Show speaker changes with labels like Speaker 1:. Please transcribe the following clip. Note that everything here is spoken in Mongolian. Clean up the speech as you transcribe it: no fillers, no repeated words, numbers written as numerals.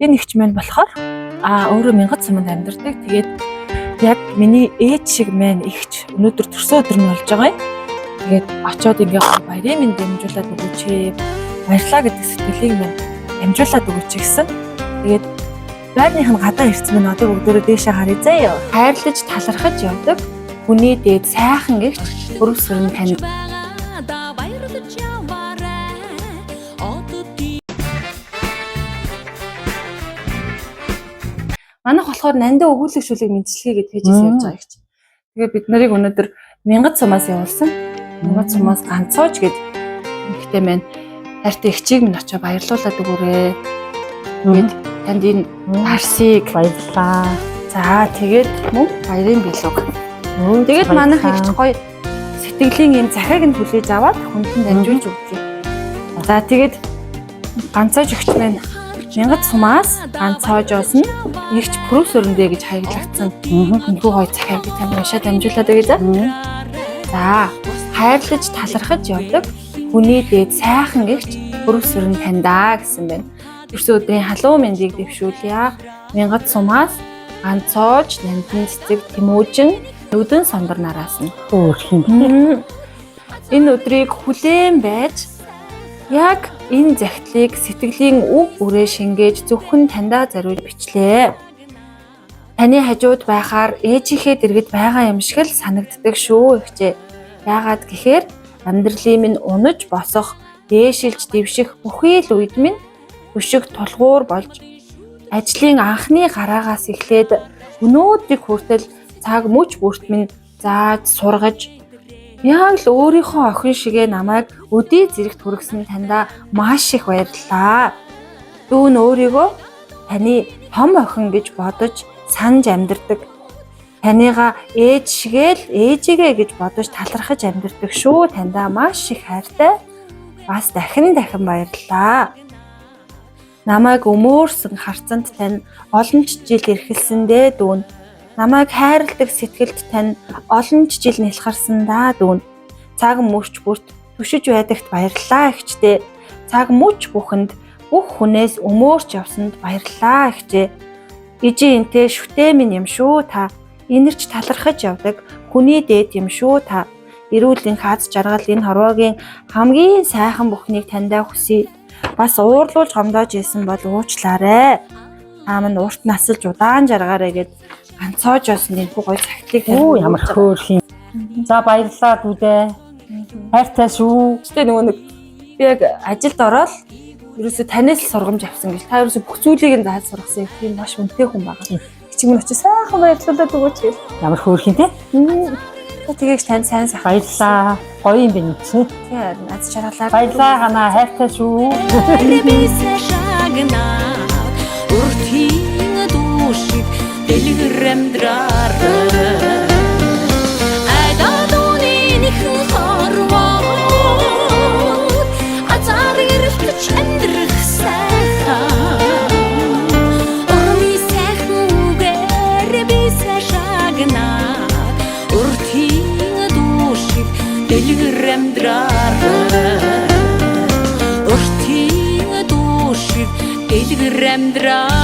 Speaker 1: Энэ ихч маань болохоор өөрөө мянгат суманд амьдардаг. Тэгээд яг миний ээж шиг маань ихч өнөөдөр төрсөн өдөр нь болж байгаа юм. Тэгээд очиод ингээ баярын минь дамжуулаад өгөөч. Баярлаа гэдэг сэтгэлийг маань дамжуулаад өгөөч гэсэн. Тэгээд байрных нь гадаа ирсэн минь одоо бүгдөө дээшээ харъя заяа. Хайрлаж талархаж явдаг. Хүний дээд сайхан гэгч өрөвсөрн тань. Манайх болохоор нандин өгүүлэг шүлэг мэдчилгээ гэж хэлж явж байгаа гэж. Тэгээд бид нарыг өнөөдөр мянгат сумаас явуулсан. Мянгат сумаас ганцооч гэд ихтэй маань хайртай ихчийг минь очиж баярлуулад өгөөрэй. Тэгээд танд энэ парсиг баярлаа. За тэгээд мөн баярын билуг. Тэгээд манайх ихч гоё сэтгэлийн энэ захиаг нь хүлээж аваад хүндэн дамжуулж өгье. За тэгээд ганцооч ихч маань мянгат сумаас ганцоожоос нь ихч прүсөрөндөө гэж хаягдлагдсан. Энэхүү гоё захиаг би танд уншаад дамжуулаад өгье за. За, хайрлаж талархаж явдаг хүний дээд сайхан гэгч прүсөрн таньдаа гэсэн байна. Төрсөн өдрийн халуун мэндийг дэвшүүлье. Мянгат сумаас ганцоож нандин цэцэг Тэмүүжин нүдэн сондөр нараас нь хөөрхөн. Энэ өдрийг хүлээн байж яг энэ захидлыг сэтгэлийн өв бүрээ шингээж зөвхөн таньдаа зориулж бичлээ. Таны хажууд байхаар ээжийнхээ дэргэд байгаа юм шиг л санагддаг шүү ихчээ. Яагаад гэхээр амьдралын минь унаж босох, дээшилж дэвших бүхий л үед минь өшиг тулгуур болж ажлын анхны гараагаас эхлээд өнөөдрийг хүртэл цаг мөч бүрт минь зааж сургаж яг л өөрийнхөө охин шигээ намайг өдий зэрэгт хүргэсэн таньда маш их баярлалаа. Дүүн өөрийгөө таны том охин гэж бодож санаж амьдардаг. Таныгаа ээж шигээл ээжигээ гэж бодож талархаж амьдардаг шүү. Таньда маш их хайртай. Бас дахин баярлалаа. Намайг өмөөрсөн харцанд тань олон жил эрхэлсэндээ дүүн. Намайг хайрладаг сэтгэлд тань олон жил нялхарсандаа дүүн. Цаг мөч бүрт түшиж байдагт баярлалаа ихчтэй. Цаг мөч бүхэнд бүх хүнээс өмөөрч явсанд баярлалаа ихчээ. Ижи энтэй шүтээ минь юм шүү та. Инэрч талархаж явдаг хүний дээд юм шүү та. Эрүүл энх аз жаргал энэ хорвоогийн хамгийн сайхан бүхнийг таньдаа хүсье. Бас уурлуулж гомдоож исэн бол уучлаарай. Та минь урт насалж удаан жаргаарай гэд ганцоожоос нэрхүү гоё цагтлыг
Speaker 2: тавьсан. Ямар хөөрхөн. За баярлалаа дүүдээ. Хайртай шүү.
Speaker 1: Гэтэ нөгөө нэг би яг ажилд ороод ерөөсө танаас л сургамж авсан гэж. Та ерөөсө бүх зүйлийг нь зааж сургасан юм маш үнэтэй хүн байгаа. Чиг минь очиж сайхан баярлуулаад өгөөч гэж.
Speaker 2: Ямар хөөрхөн те?
Speaker 1: Тэгээд танд сайн
Speaker 2: баярлалаа. Гоё юм байна чи.
Speaker 1: Тийм аз жаргалаар
Speaker 2: баярлалаа ганаа хайртай шүү.
Speaker 3: Уртын душиг дэлгэрэмдраар айдадуны нэхэн хорвоо азар ирэлтэж амьдрах сайхан орны сайхан үгээр би сайшаагнаа уртын душиг дэлгэрэмдраар уртын душиг дэлгэрэмдраар